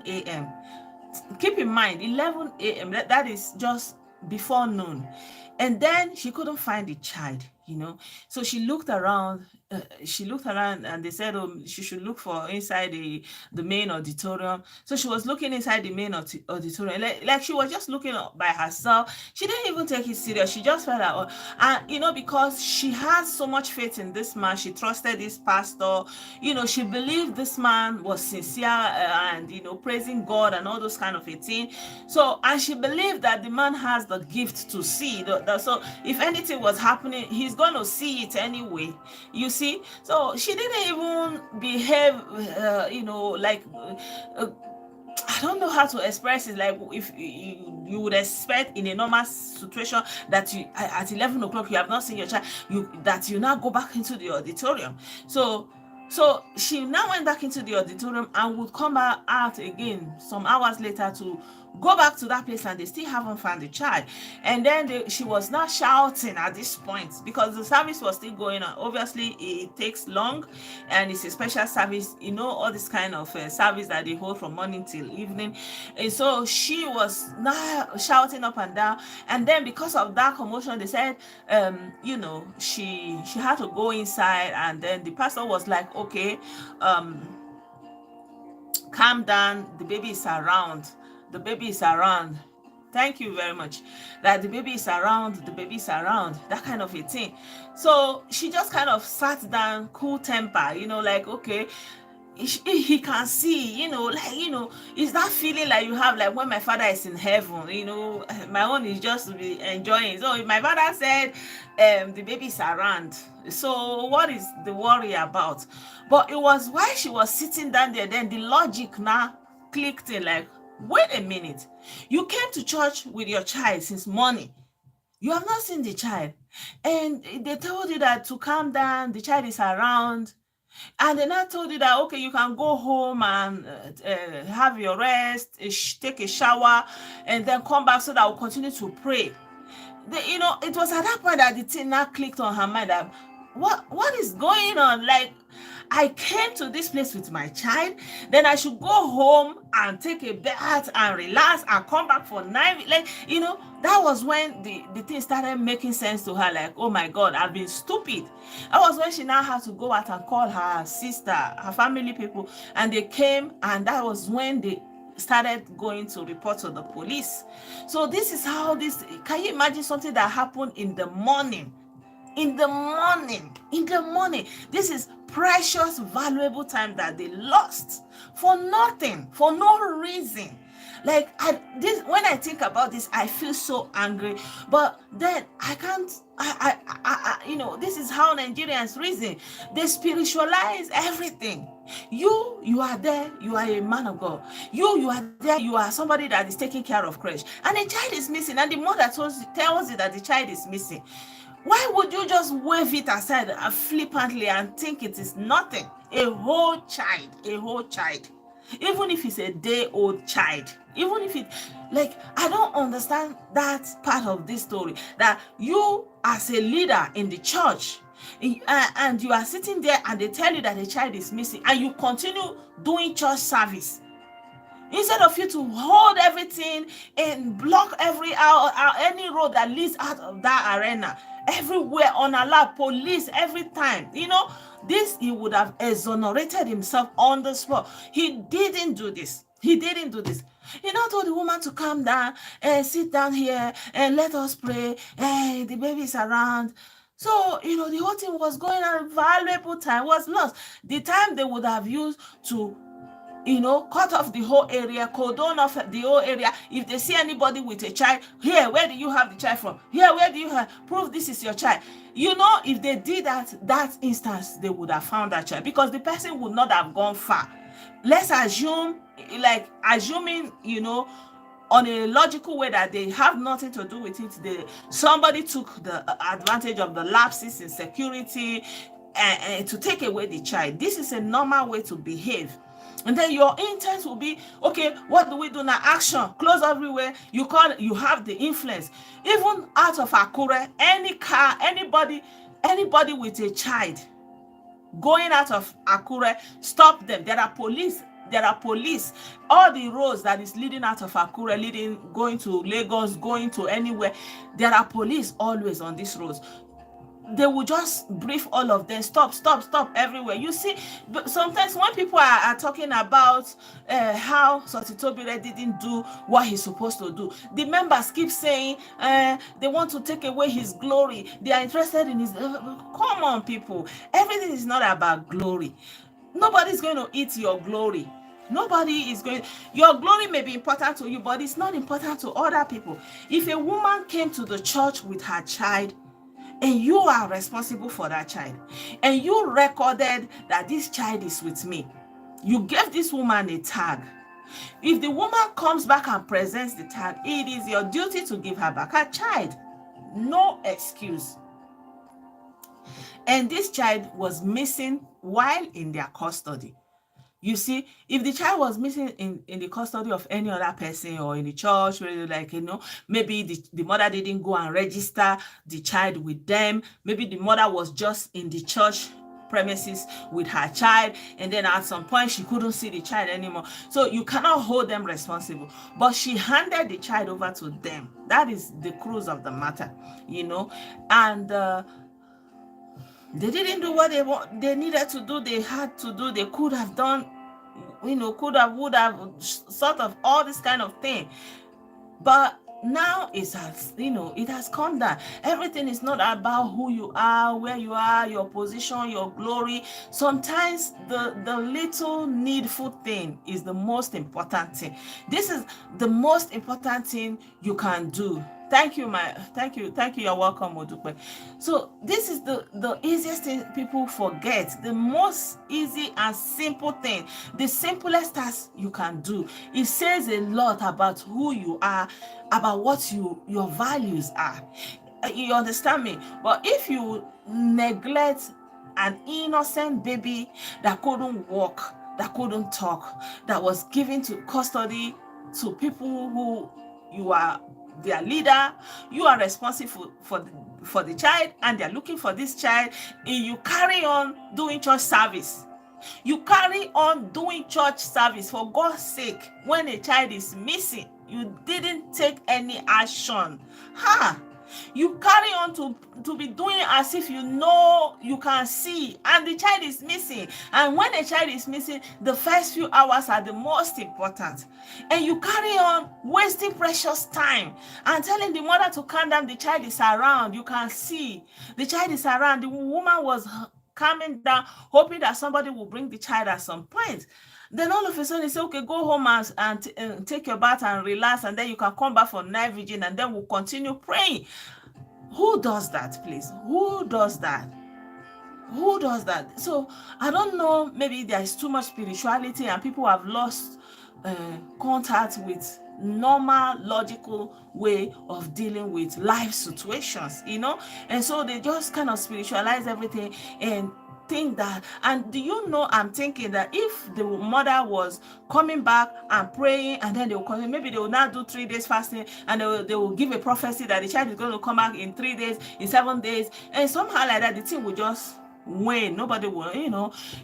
a.m. Keep in mind, 11 a.m. That is just before noon. And then she couldn't find the child. So she looked around. And they said, oh, she should look for inside the main auditorium. So she was looking inside the main auditorium, like she was just looking by herself. She didn't even take it serious. She just felt like, and because she has so much faith in this man, she trusted this pastor. She believed this man was sincere and praising God and all those kind of a thing. So, and she believed that the man has the gift to see. So if anything was happening, he's going to see it anyway. You see. So she didn't even behave like I don't know how to express it. Like, if you would expect in a normal situation that you at 11 o'clock you have not seen your child, that you now go back into the auditorium. So she now went back into the auditorium and would come out again some hours later to go back to that place and they still haven't found the child. And then she was not shouting at this point because the service was still going on. Obviously it takes long and it's a special service, you know, all this kind of service that they hold from morning till evening. And so she was not shouting up and down. And then because of that commotion, they said you know, she had to go inside. And then the pastor was like, okay, calm down, the baby is around, the baby is around, thank you very much, that the baby is around, the baby is around, that kind of a thing. So she just kind of sat down, cool temper, you know, like, okay, he can see, you know, like, you know, is that feeling like you have like when my father is in heaven, you know, my own is just to be enjoying. So if my father said the baby is around, so what is the worry about? But it was while she was sitting down there, then the logic now clicked in, like, wait a minute, you came to church with your child since morning, you have not seen the child, and they told you that to calm down, the child is around, and then I told you that, okay, you can go home and have your rest, take a shower, and then come back so that we'll continue to pray. You know, it was at that point that the thing now clicked on her mind that what is going on? Like, I came to this place with my child, then I should go home and take a bath and relax and come back for 9, like, you know, that was when the thing started making sense to her, like, oh my God, I've been stupid. That was when she now had to go out and call her sister, her family people, and they came, and that was when they started going to report to the police. So this is how this, can you imagine something that happened in the morning? In the morning, this is precious, valuable time that they lost for nothing, for no reason. Like, when I think about this, I feel so angry. But then I can't. You know, this is how Nigerians reason. They spiritualize everything. You are there. You are a man of God. You are there. You are somebody that is taking care of creche, and a child is missing, and the mother tells you that the child is missing. Why would you just wave it aside flippantly and think it is nothing? A whole child, even if it's a day-old child, even if it, like, I don't understand that part of this story, that you as a leader in the church, and you are sitting there and they tell you that a child is missing, and you continue doing church service. Instead of you to hold everything and block any road that leads out of that arena, everywhere on alert, police every time, you know, this, he would have exonerated himself on the spot. He didn't do this. He now told the woman to calm down and sit down here and let us pray. Hey, the baby is around. So, you know, the whole thing was going on. Valuable time was lost. The time they would have used to, you know, cut off the whole area, cordon off the whole area. If they see anybody with a child, here, where do you have the child from? Here, where do you have? Prove this is your child. You know, if they did that instance, they would have found that child, because the person would not have gone far. Let's assume, like, assuming, you know, on a logical way that they have nothing to do with it. Somebody took the advantage of the lapses in security and to take away the child. This is a normal way to behave. And then your intent will be, okay, what do we do now? Action, close everywhere. You have the influence. Even out of Akure, any car, anybody with a child going out of Akure, stop them. There are police. All the roads that is leading out of Akure, going to Lagos, going to anywhere, there are police always on these roads. They will just brief all of them, stop everywhere. You see, sometimes when people are talking about how Sotitobire didn't do what he's supposed to do, the members keep saying they want to take away his glory. They are interested in his... Come on, people. Everything is not about glory. Nobody's going to eat your glory. Your glory may be important to you, but it's not important to other people. If a woman came to the church with her child, and you are responsible for that child, and you recorded that this child is with me, you gave this woman a tag. If the woman comes back and presents the tag, it is your duty to give her back her child. No excuse. And this child was missing while in their custody. You see, if the child was missing in the custody of any other person or in the church, where like, maybe the mother didn't go and register the child with them. Maybe the mother was just in the church premises with her child, and then at some point she couldn't see the child anymore. So you cannot hold them responsible. But she handed the child over to them. That is the crux of the matter, and they didn't do what they needed to do. They had to do. They could have done, would have, sort of all this kind of thing. But now it has come down. Everything is not about who you are, where you are, your position, your glory. Sometimes the little needful thing is the most important thing. This is the most important thing you can do. Thank you. You're welcome, Odupe. So this is the easiest thing people forget. The most easy and simple thing, the simplest task you can do. It says a lot about who you are, about what your values are. You understand me? But if you neglect an innocent baby that couldn't walk, that couldn't talk, that was given to custody to people who you are their leader, you are responsible for the child, and they're looking for this child, and you carry on doing church service. You carry on doing church service, for God's sake. When a child is missing, you didn't take any action. You carry on to be doing as if you can see, and the child is missing. And when a child is missing, the first few hours are the most important. And you carry on wasting precious time and telling the mother to calm down. The child is around. You can see the child is around. The woman was calming down, hoping that somebody will bring the child at some point. Then all of a sudden, they say, okay, go home and take your bath and relax, and then you can come back for night vigil, and then we'll continue praying. Who does that, please? Who does that? Who does that? So I don't know, maybe there is too much spirituality and people have lost contact with normal, logical way of dealing with life situations, and so they just kind of spiritualize everything and think that. And do you know, I'm thinking that if the mother was coming back and praying, and then they will come, maybe they will now do 3 days fasting, and they will give a prophecy that the child is going to come back in 3 days, in 7 days, and somehow like that, the thing will just wane. Nobody will,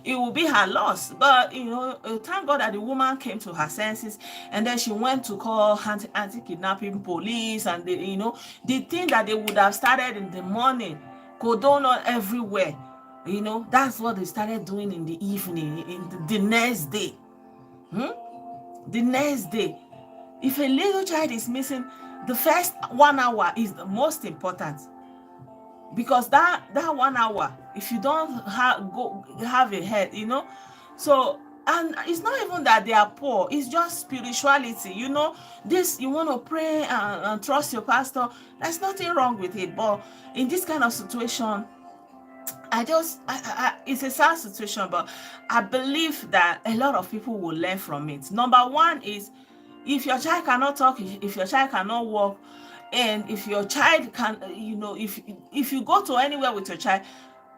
it will be her loss. But thank God that the woman came to her senses, and then she went to call anti-kidnapping police, and the thing that they would have started in the morning could go on everywhere. That's what they started doing in the evening, in the next day. The next day. If a little child is missing, the first 1 hour is the most important. Because that 1 hour, if you don't have a head, so, and it's not even that they are poor, it's just spirituality. This, you want to pray and trust your pastor, there's nothing wrong with it. But in this kind of situation, it's a sad situation, but I believe that a lot of people will learn from it. Number one is, if your child cannot talk, if your child cannot walk, and if your child can, if you go to anywhere with your child,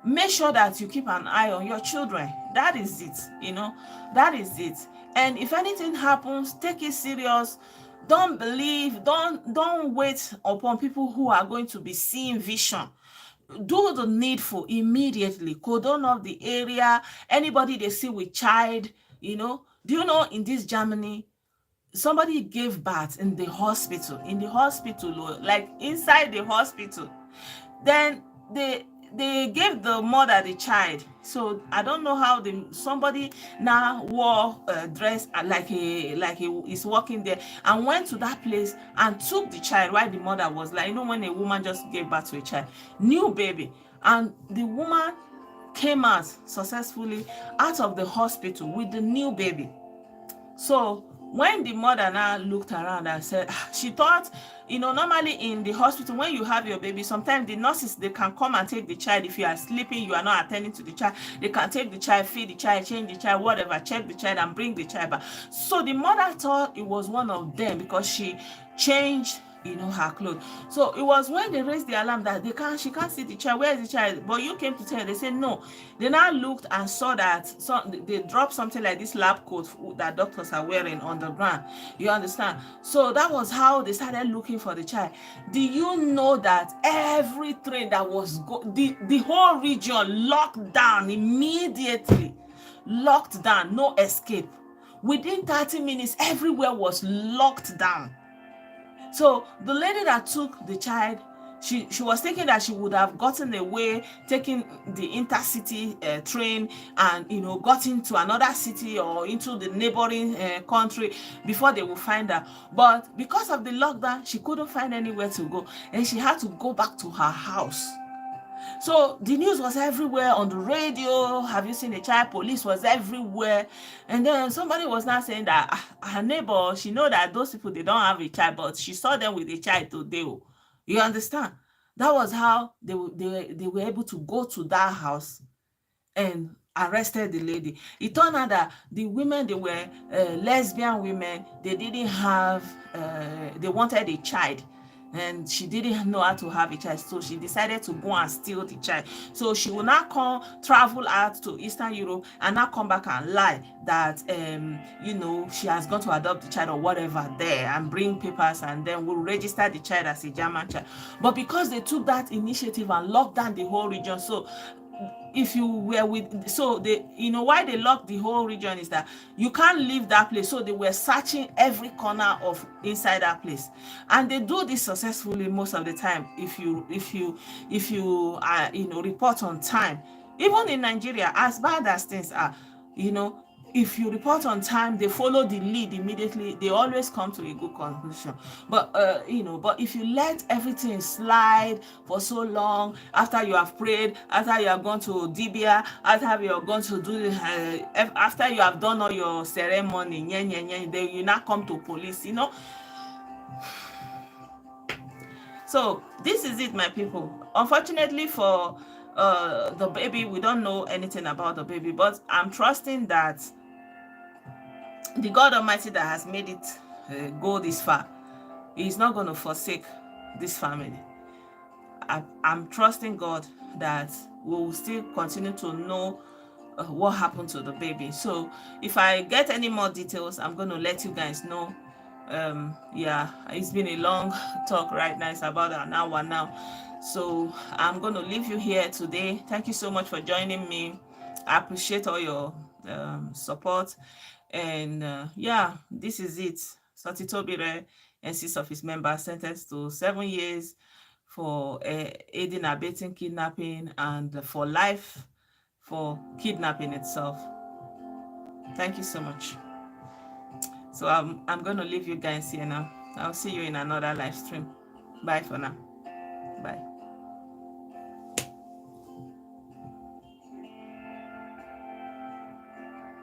make sure that you keep an eye on your children. That is it, that is it. And if anything happens, take it serious. Don't wait upon people who are going to be seeing vision. Do the needful immediately. Cordon off the area. Anybody they see with child, do you know, in this Germany, somebody gave birth in the hospital, like inside the hospital. Then they gave the mother the child. So I don't know how somebody now wore a dress like he is working there, and went to that place and took the child while the mother was like, when a woman just gave birth to a child, new baby, and the woman came out successfully out of the hospital with the new baby. So when the mother now looked around and said, she thought, normally in the hospital, when you have your baby, sometimes the nurses, they can come and take the child. If you are sleeping, you are not attending to the child, they can take the child, feed the child, change the child, whatever, check the child and bring the child back. So the mother thought it was one of them, because she changed, her clothes. So it was when they raised the alarm that she can't see the child. Where is the child? But you came to tell her. They said no. They now looked and saw that they dropped something like this lab coat that doctors are wearing on the ground. You understand? So that was how they started looking for the child. Do you know that every train that was the whole region locked down immediately? Locked down, no escape. Within 30 minutes, everywhere was locked down. So the lady that took the child, she was thinking that she would have gotten away, taking the intercity train and got into another city or into the neighboring country before they would find her. But because of the lockdown, she couldn't find anywhere to go, and she had to go back to her house. So the news was everywhere on the radio. Have you seen a child? Police was everywhere. And then somebody was now saying that her neighbor, she know that those people, they don't have a child, but she saw them with a child today. You understand? That was how they were able to go to that house and arrested the lady. It turned out that the women, they were lesbian women. They didn't have, they wanted a child, and she didn't know how to have a child, so she decided to go and steal the child. So she will now travel out to Eastern Europe and now come back and lie that she has gone to adopt the child or whatever there, and bring papers, and then will register the child as a German child. But because they took that initiative and locked down the whole region, so if you were with, so they, why they locked the whole region is that you can't leave that place. So they were searching every corner of inside that place, and they do this successfully most of the time. If you report on time. Even in Nigeria, as bad as things are, if you report on time, they follow the lead immediately. They always come to a good conclusion. But but if you let everything slide for so long, after you have prayed, after you have gone to Dibia, after you have gone to do, after you have done all your ceremony, then you now come to police. So this is it, my people. Unfortunately for the baby, we don't know anything about the baby, but I'm trusting that the God Almighty that has made it go this far, He's not going to forsake this family. I'm trusting God that we will still continue to know what happened to the baby. So if I get any more details, I'm going to let you guys know. Yeah, it's been a long talk right now. It's about an hour now. So I'm going to leave you here today. Thank you so much for joining me. I appreciate all your support. And yeah, this is it. Sotitobire and 6 of his members sentenced to 7 years for aiding, abetting kidnapping, and for life for kidnapping itself. Thank you so much. So I'm going to leave you guys here now. I'll see you in another live stream. Bye for now. Bye.